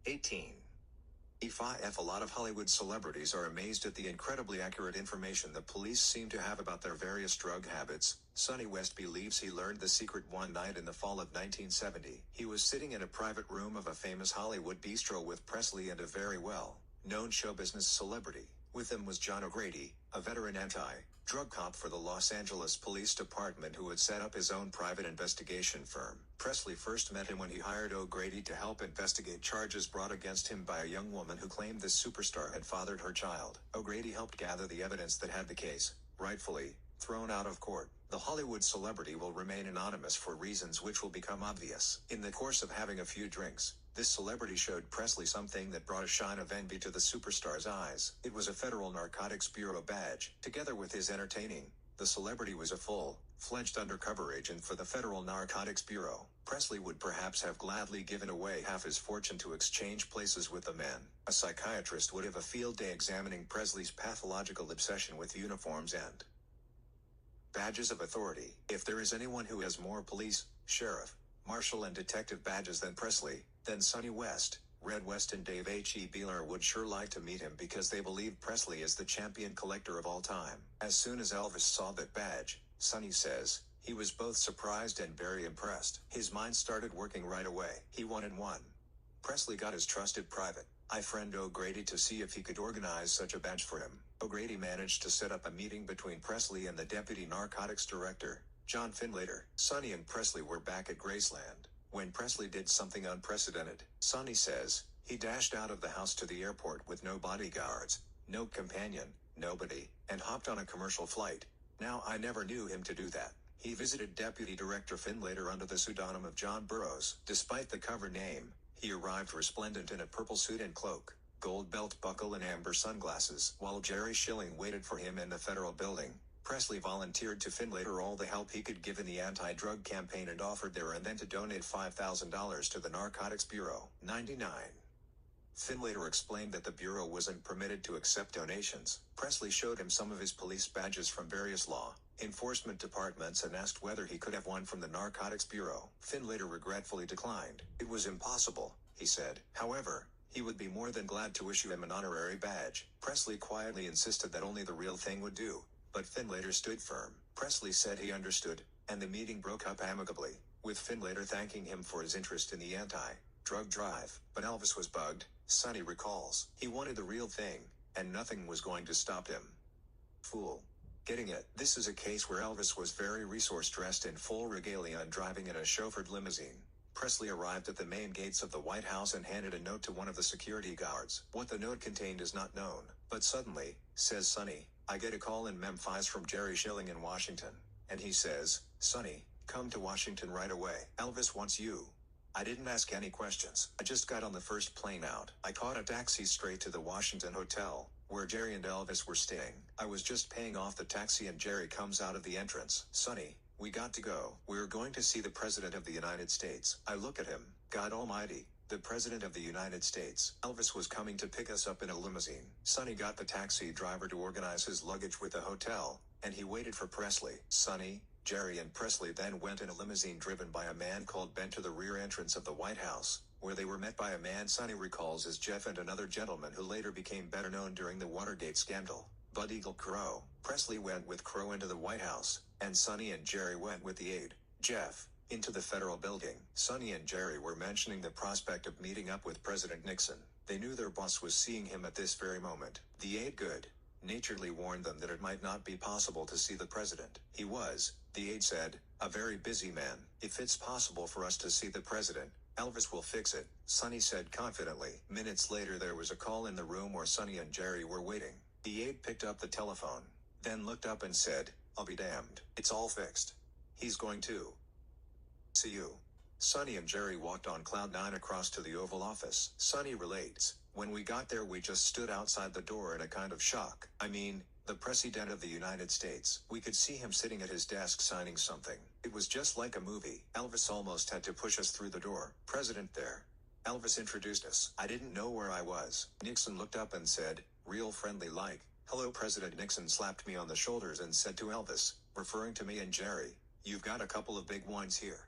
18. E5F. A lot of Hollywood celebrities are amazed at the incredibly accurate information the police seem to have about their various drug habits. Sonny West believes he learned the secret one night in the fall of 1970. He was sitting in a private room of a famous Hollywood bistro with Presley and a very well-known show business celebrity. With him was John O'Grady, a veteran anti-drug cop for the Los Angeles Police Department who had set up his own private investigation firm. Presley first met him when he hired O'Grady to help investigate charges brought against him by a young woman who claimed this superstar had fathered her child. O'Grady helped gather the evidence that had the case, rightfully, thrown out of court. The Hollywood celebrity will remain anonymous for reasons which will become obvious. In the course of having a few drinks, this celebrity showed Presley something that brought a shine of envy to the superstar's eyes. It was a Federal Narcotics Bureau badge. Together with his entertaining, the celebrity was a full-fledged undercover agent for the Federal Narcotics Bureau. Presley would perhaps have gladly given away half his fortune to exchange places with the man. A psychiatrist would have a field day examining Presley's pathological obsession with uniforms and badges of authority. If there is anyone who has more police, sheriff, marshal and detective badges than Presley, then Sonny West, Red West and Dave H.E. Beeler would sure like to meet him because they believe Presley is the champion collector of all time. As soon as Elvis saw that badge, Sonny says, he was both surprised and very impressed. His mind started working right away. He wanted one. Presley got his trusted private eye friend O'Grady to see if he could organize such a badge for him. O'Grady managed to set up a meeting between Presley and the deputy narcotics director, John Finlater. Sonny and Presley were back at Graceland when Presley did something unprecedented. Sonny says, he dashed out of the house to the airport with no bodyguards, no companion, nobody, and hopped on a commercial flight. Now I never knew him to do that. He visited Deputy Director Finlater under the pseudonym of John Burroughs. Despite the cover name, he arrived resplendent in a purple suit and cloak, gold belt buckle and amber sunglasses. While Jerry Schilling waited for him in the federal building, Presley volunteered to Finlater all the help he could give in the anti-drug campaign and offered there and then to donate $5,000 to the Narcotics Bureau. 99. Finlater explained that the Bureau wasn't permitted to accept donations. Presley showed him some of his police badges from various law enforcement departments and asked whether he could have one from the Narcotics Bureau. Finlater regretfully declined. It was impossible, he said. However, he would be more than glad to issue him an honorary badge. Presley quietly insisted that only the real thing would do, but Finlater stood firm. Presley said he understood, and the meeting broke up amicably, with Finlater thanking him for his interest in the anti-drug drive. But Elvis was bugged, Sonny recalls. He wanted the real thing, and nothing was going to stop him. Fool. Getting it? This is a case where Elvis was very resource-dressed in full regalia and driving in a chauffeured limousine. Presley arrived at the main gates of the White House and handed a note to one of the security guards. What the note contained is not known. But suddenly, says Sonny, I get a call in Memphis from Jerry Schilling in Washington. And he says, Sonny, come to Washington right away. Elvis wants you. I didn't ask any questions. I just got on the first plane out. I caught a taxi straight to the Washington Hotel, where Jerry and Elvis were staying. I was just paying off the taxi and Jerry comes out of the entrance. Sonny, we got to go. We're going to see the President of the United States. I look at him. God almighty. The President of the United States. Elvis was coming to pick us up in a limousine. Sonny got the taxi driver to organize his luggage with the hotel, and he waited for Presley. Sonny, Jerry and Presley then went in a limousine driven by a man called Ben to the rear entrance of the White House, where they were met by a man Sonny recalls as Jeff and another gentleman who later became better known during the Watergate scandal, Bud Eagle Crow. Presley went with Crow into the White House, and Sonny and Jerry went with the aide, Jeff, into the federal building. Sonny and Jerry were mentioning the prospect of meeting up with President Nixon. They knew their boss was seeing him at this very moment. The aide good-naturedly warned them that it might not be possible to see the president. He was, the aide said, a very busy man. If it's possible for us to see the president, Elvis will fix it, Sonny said confidently. Minutes later there was a call in the room where Sonny and Jerry were waiting. The aide picked up the telephone, then looked up and said, I'll be damned. It's all fixed. He's going to see you. Sonny and Jerry walked on cloud nine across to the Oval Office. Sonny relates, when we got there we just stood outside the door in a kind of shock. I mean, the President of the United States. We could see him sitting at his desk signing something. It was just like a movie. Elvis almost had to push us through the door. President there. Elvis introduced us. I didn't know where I was. Nixon looked up and said, real friendly like, hello President. Nixon slapped me on the shoulders and said to Elvis, referring to me and Jerry, you've got a couple of big ones here.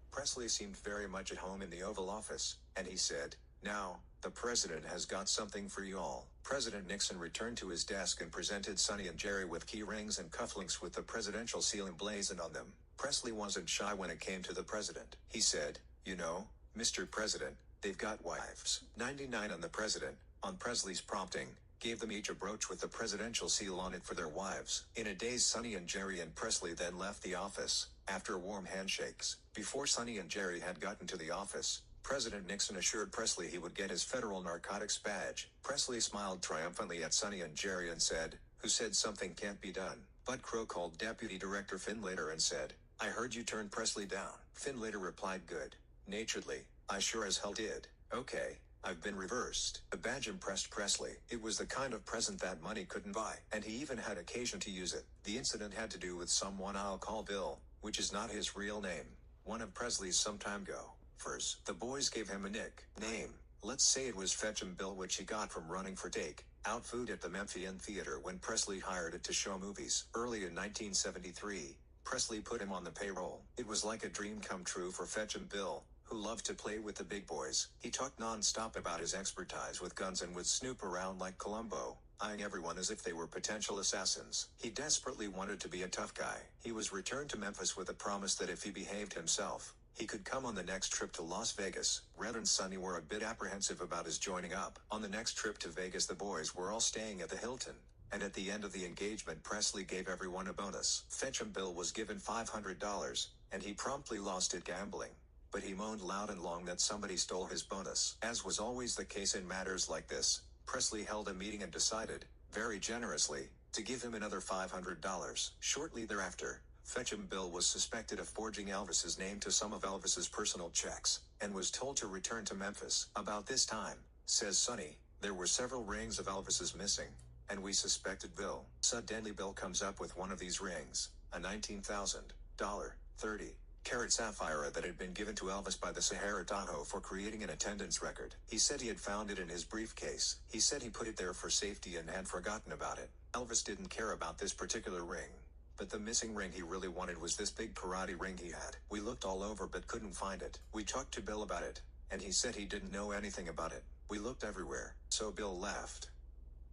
Presley seemed very much at home in the Oval Office, and he said, now, The president has got something for you all. President Nixon returned to his desk and presented Sonny and Jerry with key rings and cufflinks with the presidential seal emblazoned on them. Presley wasn't shy when it came to the president. He said, "You know, Mr. President, they've got wives." 99 on the president, on Presley's prompting, gave them each a brooch with the presidential seal on it for their wives. In a daze, Sonny and Jerry and Presley then left the office, after warm handshakes. Before Sonny and Jerry had gotten to the office, President Nixon assured Presley he would get his federal narcotics badge. Presley smiled triumphantly at Sonny and Jerry and said, "Who said something can't be done?" Bud Crow called Deputy Director Finlater and said, "I heard you turned Presley down." Finlater replied good naturedly, "I sure as hell did." "Okay, I've been reversed." The badge impressed Presley. It was the kind of present that money couldn't buy, and he even had occasion to use it. The incident had to do with someone I'll call Bill, which is not his real name. One of Presley's some time ago. First, the boys gave him a nickname. Let's say it was Fetch'em Bill, which he got from running for take-out food at the Memphian Theater when Presley hired it to show movies. Early in 1973, Presley put him on the payroll. It was like a dream come true for Fetch'em Bill, who loved to play with the big boys. He talked non-stop about his expertise with guns and would snoop around like Columbo, eyeing everyone as if they were potential assassins. He desperately wanted to be a tough guy. He was returned to Memphis with a promise that if he behaved himself, he could come on the next trip to Las Vegas. Red and Sonny were a bit apprehensive about his joining up. On the next trip to Vegas, the boys were all staying at the Hilton, and at the end of the engagement, Presley gave everyone a bonus. Fetch'em Bill was given $500, and he promptly lost it gambling. But he moaned loud and long that somebody stole his bonus. As was always the case in matters like this, Presley held a meeting and decided, very generously, to give him another $500. Shortly thereafter, Fetch'em Bill was suspected of forging Elvis's name to some of Elvis's personal checks, and was told to return to Memphis. About this time, says Sonny, there were several rings of Elvis's missing, and we suspected Bill. Suddenly Bill comes up with one of these rings, a $19,000, 30-carat sapphire that had been given to Elvis by the Sahara Tahoe for creating an attendance record. He said he had found it in his briefcase. He said he put it there for safety and had forgotten about it. Elvis didn't care about this particular ring, but the missing ring he really wanted was this big karate ring he had. We looked all over but couldn't find it. We talked to Bill about it, and he said he didn't know anything about it. We looked everywhere, so Bill left.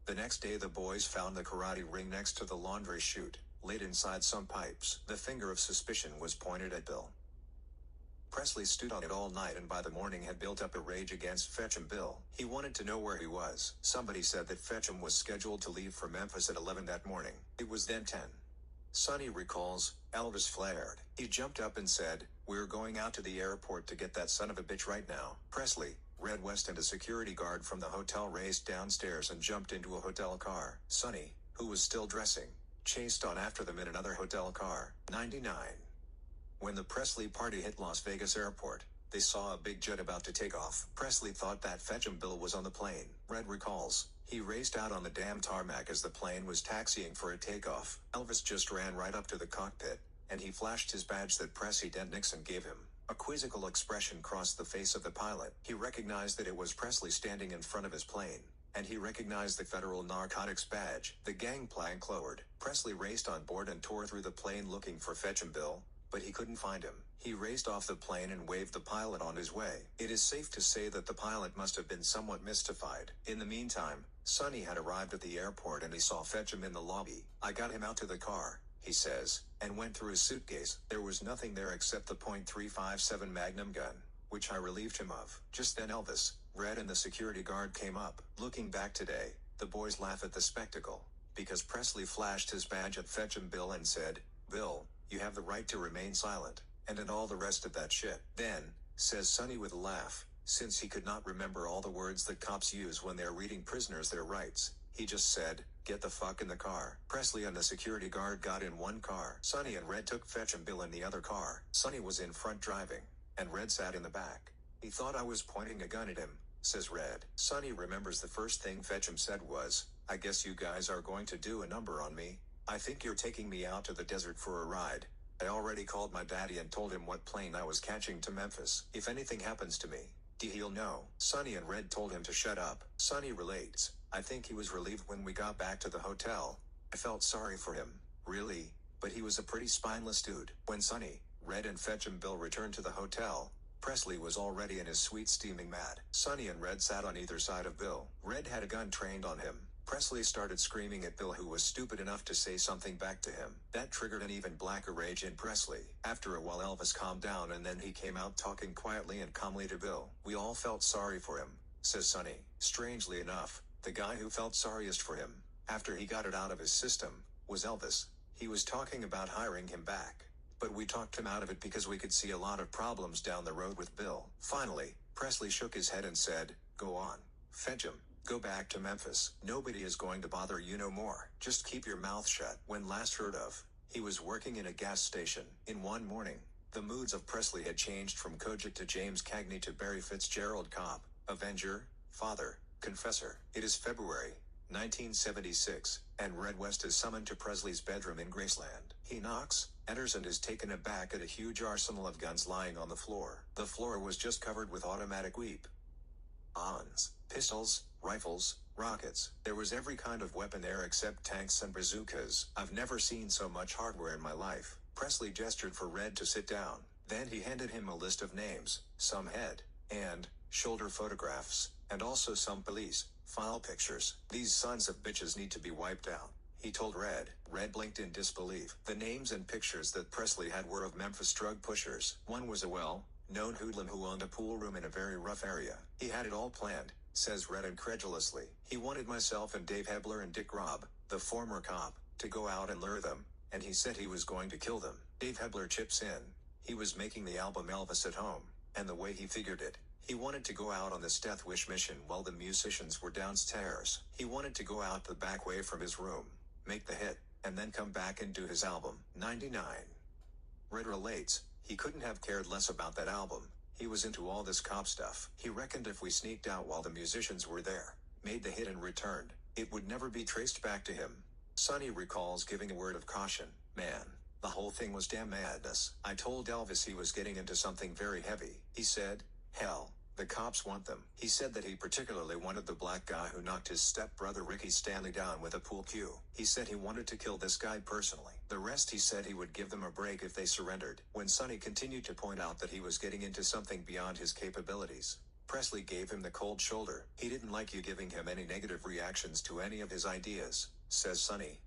The next day the boys found the karate ring next to the laundry chute, laid inside some pipes. The finger of suspicion was pointed at Bill. Presley stood on it all night and by the morning had built up a rage against Fetch'em Bill. He wanted to know where he was. Somebody said that Fetch'em was scheduled to leave for Memphis at 11 that morning. It was then 10. Sonny recalls, Elvis flared. He jumped up and said, "We're going out to the airport to get that son of a bitch right now." Presley, Red West and a security guard from the hotel raced downstairs and jumped into a hotel car. Sonny, who was still dressing, chased on after them in another hotel car. 99. When the Presley party hit Las Vegas airport, they saw a big jet about to take off. Presley thought that Fetch'em Bill was on the plane. Red recalls, he raced out on the damn tarmac as the plane was taxiing for a takeoff. Elvis just ran right up to the cockpit, and he flashed his badge that President Nixon gave him. A quizzical expression crossed the face of the pilot. He recognized that it was Presley standing in front of his plane, and he recognized the federal narcotics badge. The gangplank lowered. Presley raced on board and tore through the plane looking for Fetch'em Bill, but he couldn't find him. He raced off the plane and waved the pilot on his way. It is safe to say that the pilot must have been somewhat mystified. In the meantime, Sonny had arrived at the airport and he saw Fetch'em in the lobby. "I got him out to the car," he says, and went through his suitcase. There was nothing there except the .357 Magnum gun, which I relieved him of. Just then Elvis, Red and the security guard came up. Looking back today, the boys laugh at the spectacle, because Presley flashed his badge at Fetch'em Bill and said, "Bill, you have the right to remain silent," and all the rest of that shit. Then, says Sonny with a laugh, since he could not remember all the words that cops use when they're reading prisoners their rights, he just said, "Get the fuck in the car." Presley and the security guard got in one car. Sonny and Red took Fetch'em Bill in the other car. Sonny was in front driving, and Red sat in the back. "He thought I was pointing a gun at him," says Red. Sonny remembers the first thing Fetch'em said was, "I guess you guys are going to do a number on me. I think you're taking me out to the desert for a ride. I already called my daddy and told him what plane I was catching to Memphis. If anything happens to me, he'll know." Sonny and Red told him to shut up. Sonny relates, "I think he was relieved when we got back to the hotel. I felt sorry for him, really, but he was a pretty spineless dude." When Sonny, Red and Fetch'em Bill returned to the hotel, Presley was already in his suite steaming mad. Sonny and Red sat on either side of Bill. Red had a gun trained on him. Presley started screaming at Bill, who was stupid enough to say something back to him. That triggered an even blacker rage in Presley. After a while, Elvis calmed down and then he came out talking quietly and calmly to Bill. "We all felt sorry for him," says Sonny. Strangely enough, the guy who felt sorriest for him, after he got it out of his system, was Elvis. He was talking about hiring him back. But we talked him out of it because we could see a lot of problems down the road with Bill. Finally, Presley shook his head and said, "Go on. Fetch him. Go back to Memphis. Nobody is going to bother you no more. Just keep your mouth shut." When last heard of, he was working in a gas station. In one morning, the moods of Presley had changed from Kojic to James Cagney to Barry Fitzgerald, cop, avenger, father, confessor. It is February 1976, and Red West is summoned to Presley's bedroom in Graceland. He knocks, enters, and is taken aback at a huge arsenal of guns lying on the floor. The floor was just covered with automatic weapons, pistols, rifles, rockets. There was every kind of weapon there except tanks and bazookas. "I've never seen so much hardware in my life." Presley gestured for Red to sit down. Then he handed him a list of names, some head and shoulder photographs, and also some police file pictures. "These sons of bitches need to be wiped out," he told Red. Red blinked in disbelief. The names and pictures that Presley had were of Memphis drug pushers. One was a well-known hoodlum who owned a pool room in a very rough area. "He had it all planned," says Red incredulously. "He wanted myself and Dave Hebler and Dick Robb, the former cop, to go out and lure them, and he said he was going to kill them." Dave Hebler chips in. "He was making the album Elvis at Home, and the way he figured it, he wanted to go out on this death wish mission while the musicians were downstairs. He wanted to go out the back way from his room, make the hit, and then come back and do his album." 99. Red relates, "He couldn't have cared less about that album. He was into all this cop stuff. He reckoned if we sneaked out while the musicians were there, made the hit and returned, it would never be traced back to him." Sonny recalls giving a word of caution. "Man, the whole thing was damn madness. I told Elvis he was getting into something very heavy. He said, 'Hell, the cops want them.' He said that he particularly wanted the black guy who knocked his stepbrother Ricky Stanley down with a pool cue. He said he wanted to kill this guy personally. The rest he said he would give them a break if they surrendered." When Sonny continued to point out that he was getting into something beyond his capabilities, Presley gave him the cold shoulder. "He didn't like you giving him any negative reactions to any of his ideas," says Sonny.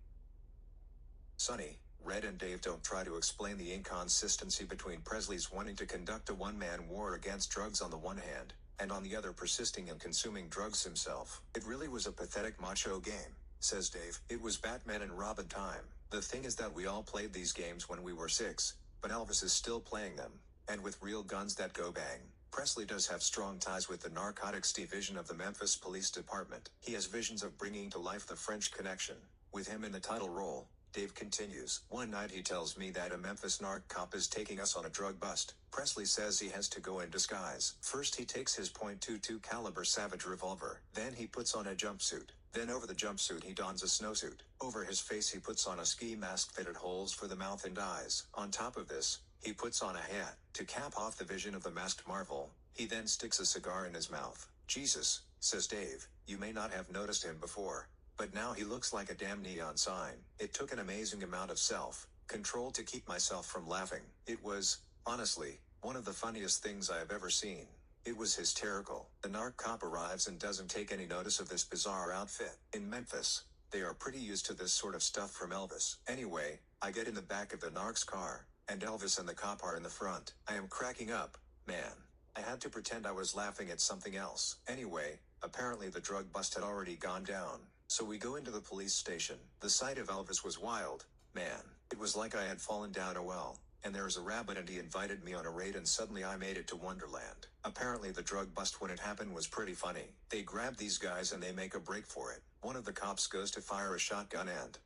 Sonny, Red and Dave don't try to explain the inconsistency between Presley's wanting to conduct a one-man war against drugs on the one hand, and on the other persisting in consuming drugs himself. "It really was a pathetic macho game," says Dave. "It was Batman and Robin time. The thing is that we all played these games when we were 6, but Elvis is still playing them, and with real guns that go bang." Presley does have strong ties with the narcotics division of the Memphis Police Department. He has visions of bringing to life the French Connection, with him in the title role. Dave continues, "One night he tells me that a Memphis narc cop is taking us on a drug bust. Presley says he has to go in disguise. First he takes his .22 caliber Savage revolver. Then he puts on a jumpsuit. Then over the jumpsuit he dons a snowsuit. Over his face he puts on a ski mask fitted holes for the mouth and eyes. On top of this, he puts on a hat. To cap off the vision of the masked marvel, he then sticks a cigar in his mouth. Jesus," says Dave, "you may not have noticed him before, but now he looks like a damn neon sign." It took an amazing amount of self-control to keep myself from laughing. It was, honestly, one of the funniest things I have ever seen. It was hysterical. The narc cop arrives and doesn't take any notice of this bizarre outfit. In Memphis, they are pretty used to this sort of stuff from Elvis. Anyway, I get in the back of the narc's car, and Elvis and the cop are in the front. I am cracking up, man. I had to pretend I was laughing at something else. Anyway, apparently the drug bust had already gone down. So we go into the police station. The sight of Elvis was wild, man. It was like I had fallen down a well, and there is a rabbit and he invited me on a raid and suddenly I made it to Wonderland. Apparently the drug bust when it happened was pretty funny. They grab these guys and they make a break for it. One of the cops goes to fire a shotgun and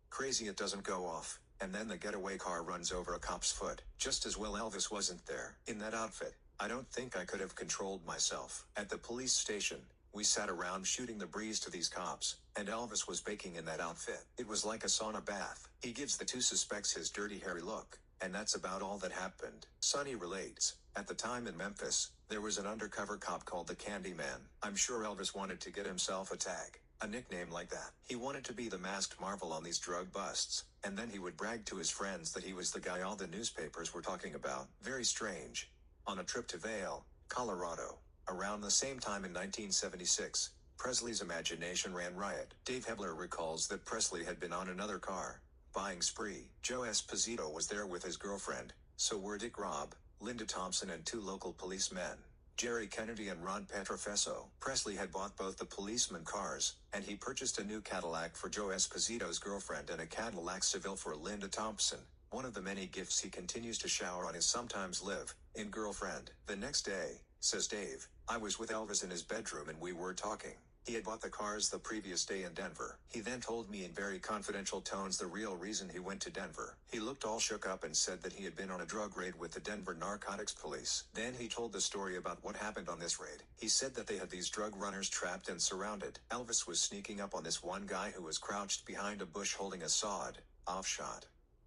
crazy it doesn't go off, and then the getaway car runs over a cop's foot. Just as well Elvis wasn't there. In that outfit, I don't think I could have controlled myself. At the police station, we sat around shooting the breeze to these cops, and Elvis was baking in that outfit. It was like a sauna bath. He gives the two suspects his dirty hairy look, and that's about all that happened. Sonny relates, at the time in Memphis, there was an undercover cop called the Candyman. I'm sure Elvis wanted to get himself a tag, A nickname like that. He wanted to be the masked marvel on these drug busts, and then he would brag to his friends that he was the guy all the newspapers were talking about. Very strange. On a trip to Vail, Colorado, around the same time in 1976, Presley's imagination ran riot. Dave Hebler recalls that Presley had been on another car buying spree. Joe Esposito was there with his girlfriend, so were Dick Robb, Linda Thompson and two local policemen, Jerry Kennedy and Ron Petrofesso. Presley had bought both the policeman cars, and he purchased a new Cadillac for Joe Esposito's girlfriend and a Cadillac Seville for Linda Thompson. One of the many gifts he continues to shower on his sometimes live-in girlfriend. The next day, says Dave, I was with Elvis in his bedroom and we were talking. He had bought the cars the previous day in Denver. He then told me in very confidential tones the real reason he went to Denver. He looked all shook up and said that he had been on a drug raid with the Denver Narcotics Police. Then he told the story about what happened on this raid. He said that they had these drug runners trapped and surrounded. Elvis was sneaking up on this one guy who was crouched behind a bush holding a sawed-off shot.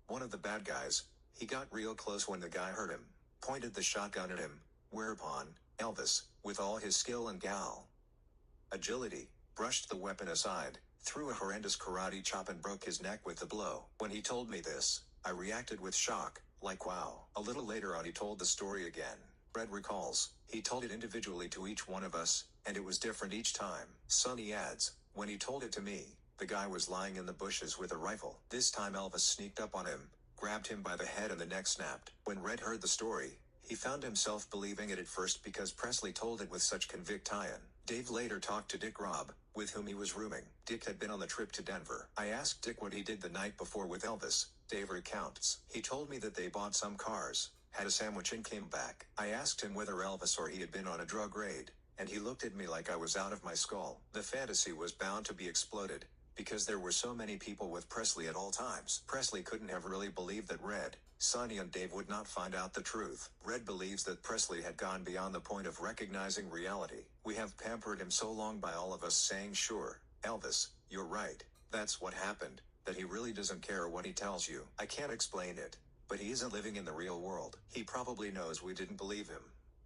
One of the bad guys, he got real close when the guy heard him, pointed the shotgun at him, whereupon Elvis, with all his skill and agility, brushed the weapon aside, threw a horrendous karate chop and broke his neck with the blow. When he told me this, I reacted with shock, like wow. A little later on he told the story again. Red recalls, he told it individually to each one of us, and it was different each time. Sonny adds, when he told it to me, the guy was lying in the bushes with a rifle. This time Elvis sneaked up on him, grabbed him by the head and the neck snapped. When Red heard the story, he found himself believing it at first because Presley told it with such conviction. Dave later talked to Dick Robb, with whom he was rooming. Dick had been on the trip to Denver. I asked Dick what he did the night before with Elvis. Dave recounts. He told me that they bought some cars, had a sandwich and came back. I asked him whether Elvis or he had been on a drug raid, and he looked at me like I was out of my skull. The fantasy was bound to be exploded, because there were so many people with Presley at all times. Presley couldn't have really believed that Red, Sonny and Dave would not find out the truth. Red believes that Presley had gone beyond the point of recognizing reality. We have pampered him so long by all of us saying sure, Elvis, you're right, that's what happened, that he really doesn't care what he tells you. I can't explain it, but he isn't living in the real world. He probably knows we didn't believe him,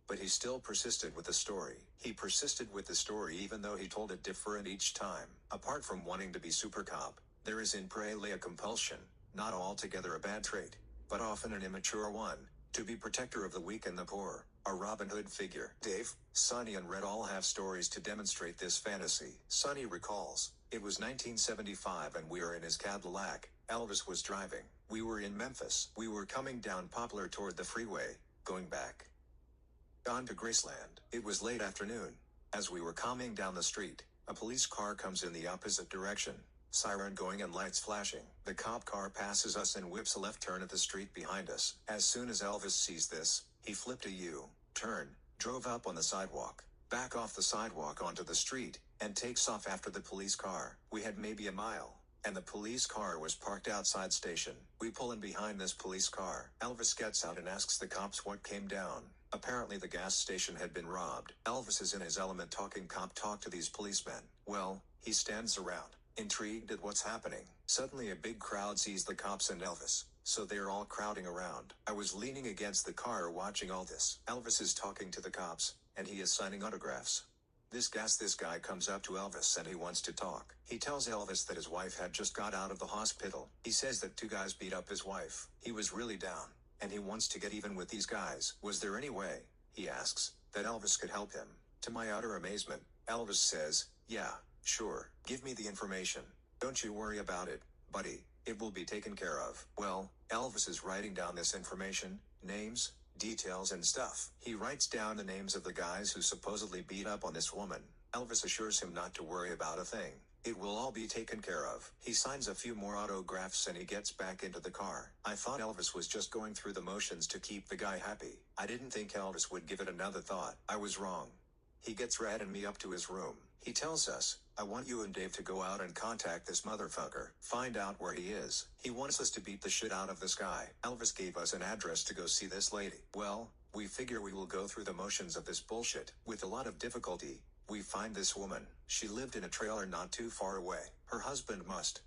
but he still persisted with the story. He persisted with the story even though he told it different each time. Apart from wanting to be super cop, there is in Presley a compulsion, not altogether a bad trait, but often an immature one, to be protector of the weak and the poor, a Robin Hood figure. Dave, Sonny and Red all have stories to demonstrate this fantasy. Sonny recalls, it was 1975 and we were in his Cadillac. Elvis was driving. We were in Memphis. We were coming down Poplar toward the freeway, going back on to Graceland. It was late afternoon. As we were coming down the street, a police car comes in the opposite direction. Siren going and lights flashing. The cop car passes us and whips a left turn at the street behind us. As soon as Elvis sees this, he flipped a U-turn, drove up on the sidewalk, back off the sidewalk onto the street, and takes off after the police car. We had maybe a mile, and the police car was parked outside station. We pull in behind this police car. Elvis gets out and asks the cops what came down. Apparently the gas station had been robbed. Elvis is in his element talking cop talk to these policemen. Well, he stands around, intrigued at what's happening. Suddenly a big crowd sees the cops and Elvis, so they're all crowding around. I was leaning against the car watching all this. Elvis is talking to the cops, and he is signing autographs. This guy comes up to Elvis and he wants to talk. He tells Elvis that his wife had just got out of the hospital. He says that two guys beat up his wife. He was really down, and he wants to get even with these guys. Was there any way, he asks, that Elvis could help him? To my utter amazement, Elvis says, yeah, sure, give me the information. Don't you worry about it, buddy, it will be taken care of. Well, Elvis is writing down this information, names, details and stuff. He writes down the names of the guys who supposedly beat up on this woman. Elvis assures him not to worry about a thing. It will all be taken care of. He signs a few more autographs and he gets back into the car. I thought Elvis was just going through the motions to keep the guy happy. I didn't think Elvis would give it another thought. I was wrong. He gets Red and me up to his room. He tells us, I want you and Dave to go out and contact this motherfucker. Find out where he is. He wants us to beat the shit out of this guy. Elvis gave us an address to go see this lady. Well, we figure we will go through the motions of this bullshit. With a lot of difficulty, we find this woman. She lived in a trailer not too far away. Her husband must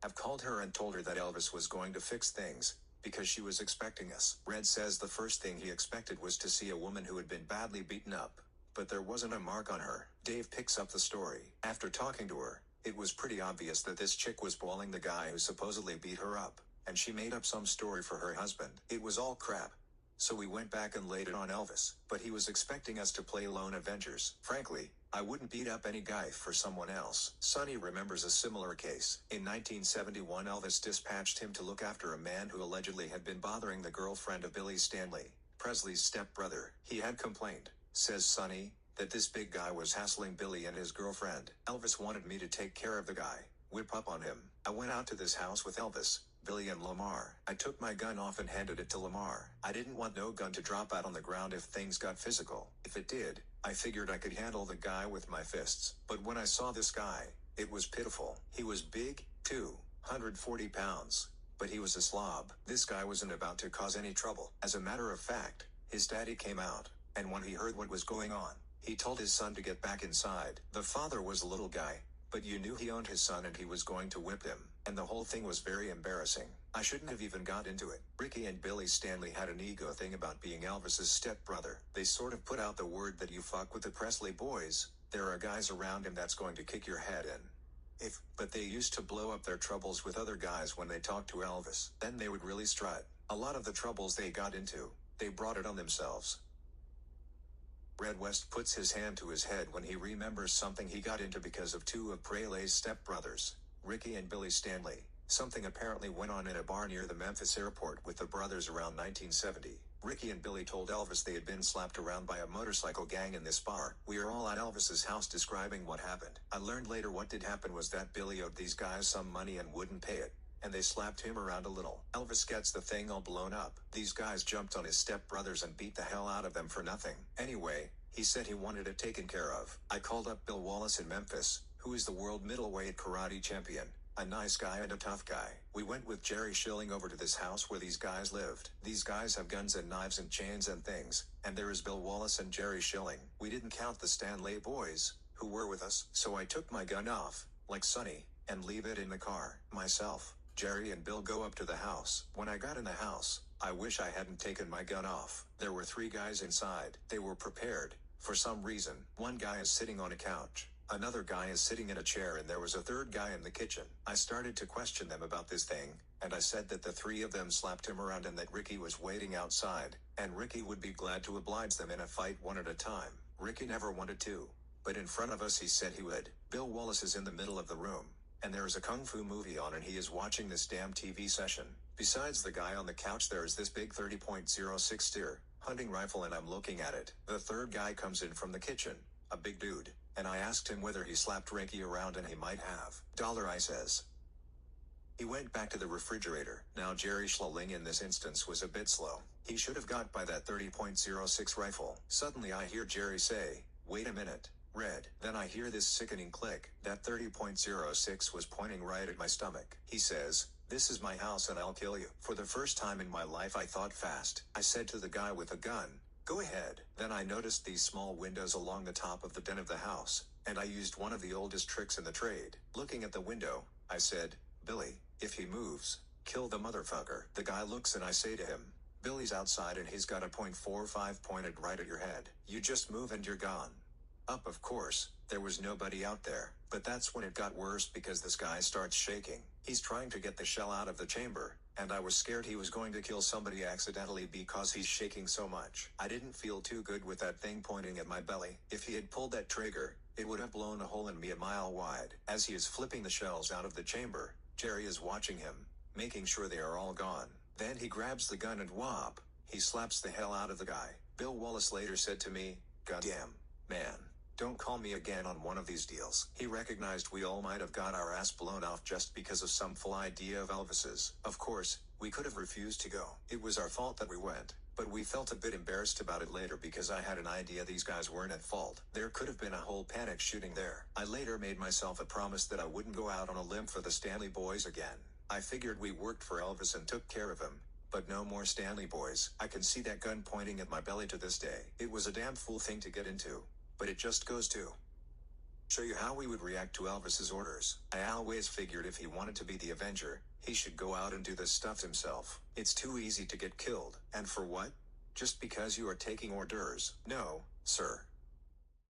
have called her and told her that Elvis was going to fix things, because she was expecting us. Red says the first thing he expected was to see a woman who had been badly beaten up, but there wasn't a mark on her. Dave picks up the story. After talking to her, it was pretty obvious that this chick was balling the guy who supposedly beat her up, and she made up some story for her husband. It was all crap. So we went back and laid it on Elvis, but he was expecting us to play Lone Avengers. Frankly, I wouldn't beat up any guy for someone else. Sonny remembers a similar case. In 1971, Elvis dispatched him to look after a man who allegedly had been bothering the girlfriend of Billy Stanley, Presley's stepbrother. He had complained, says Sonny, that this big guy was hassling Billy and his girlfriend. Elvis wanted me to take care of the guy, whip up on him. I went out to this house with Elvis, Billy and Lamar. I took my gun off and handed it to Lamar. I didn't want no gun to drop out on the ground if things got physical. If it did, I figured I could handle the guy with my fists. But when I saw this guy, it was pitiful. He was big, 240 pounds. But he was a slob. This guy wasn't about to cause any trouble. As a matter of fact, his daddy came out, and when he heard what was going on, he told his son to get back inside. The father was a little guy, but you knew he owned his son and he was going to whip him. And the whole thing was very embarrassing. I shouldn't have even got into it. Ricky and Billy Stanley had an ego thing about being Elvis's stepbrother. They sort of put out the word that you fuck with the Presley boys, there are guys around him that's going to kick your head in. But they used to blow up their troubles with other guys when they talked to Elvis. Then they would really strut. A lot of the troubles they got into, they brought it on themselves. Red West puts his hand to his head when he remembers something he got into because of two of Presley's stepbrothers, Ricky and Billy Stanley. Something apparently went on in a bar near the Memphis airport with the brothers around 1970. Ricky and Billy told Elvis they had been slapped around by a motorcycle gang in this bar. We are all at Elvis's house describing what happened. I learned later what did happen was that Billy owed these guys some money and wouldn't pay it, and they slapped him around a little. Elvis gets the thing all blown up. These guys jumped on his stepbrothers and beat the hell out of them for nothing. Anyway, he said he wanted it taken care of. I called up Bill Wallace in Memphis, who is the world middleweight karate champion. A nice guy and a tough guy. We went with Jerry Schilling over to this house where these guys lived. These guys have guns and knives and chains and things, and there is Bill Wallace and Jerry Schilling. We didn't count the Stanley boys, who were with us. So I took my gun off, like Sonny, and leave it in the car. Myself, Jerry and Bill go up to the house. When I got in the house, I wish I hadn't taken my gun off. There were 3 guys inside. They were prepared. For some reason, one guy is sitting on a couch. Another guy is sitting in a chair and there was a 3rd guy in the kitchen. I started to question them about this thing, and I said that the 3 of them slapped him around and that Ricky was waiting outside, and Ricky would be glad to oblige them in a fight one at a time. Ricky never wanted to, but in front of us he said he would. Bill Wallace is in the middle of the room, and there is a kung fu movie on and he is watching this damn TV session. Besides the guy on the couch there is this big 30.06 deer hunting rifle and I'm looking at it. The 3rd guy comes in from the kitchen, a big dude, and I asked him whether he slapped Ricky around and he might have. I says. He went back to the refrigerator. Now Jerry Schilling in this instance was a bit slow. He should have got by that 30.06 rifle. Suddenly I hear Jerry say, "Wait a minute, Red." Then I hear this sickening click. That 30.06 was pointing right at my stomach. He says, "This is my house and I'll kill you." For the first time in my life I thought fast. I said to the guy with the gun, "Go ahead." Then I noticed these small windows along the top of the den of the house, and I used one of the oldest tricks in the trade. Looking at the window, I said, "Billy, if he moves, kill the motherfucker." The guy looks and I say to him, "Billy's outside and he's got a .45 pointed right at your head. You just move and you're gone." Up, of course, there was nobody out there, but that's when it got worse because this guy starts shaking. He's trying to get the shell out of the chamber, and I was scared he was going to kill somebody accidentally because he's shaking so much. I didn't feel too good with that thing pointing at my belly. If he had pulled that trigger, it would have blown a hole in me a mile wide. As he is flipping the shells out of the chamber, Jerry is watching him, making sure they are all gone. Then he grabs the gun and whop, he slaps the hell out of the guy. Bill Wallace later said to me, "Goddamn, man. Don't call me again on one of these deals." He recognized we all might have got our ass blown off just because of some full idea of Elvis's. Of course, we could have refused to go. It was our fault that we went, but we felt a bit embarrassed about it later because I had an idea these guys weren't at fault. There could have been a whole panic shooting there. I later made myself a promise that I wouldn't go out on a limb for the Stanley boys again. I figured we worked for Elvis and took care of him, but no more Stanley boys. I can see that gun pointing at my belly to this day. It was a damn fool thing to get into, but it just goes to show you how we would react to Elvis's orders. I always figured if he wanted to be the Avenger, he should go out and do this stuff himself. It's too easy to get killed. And for what? Just because you are taking orders? No, sir.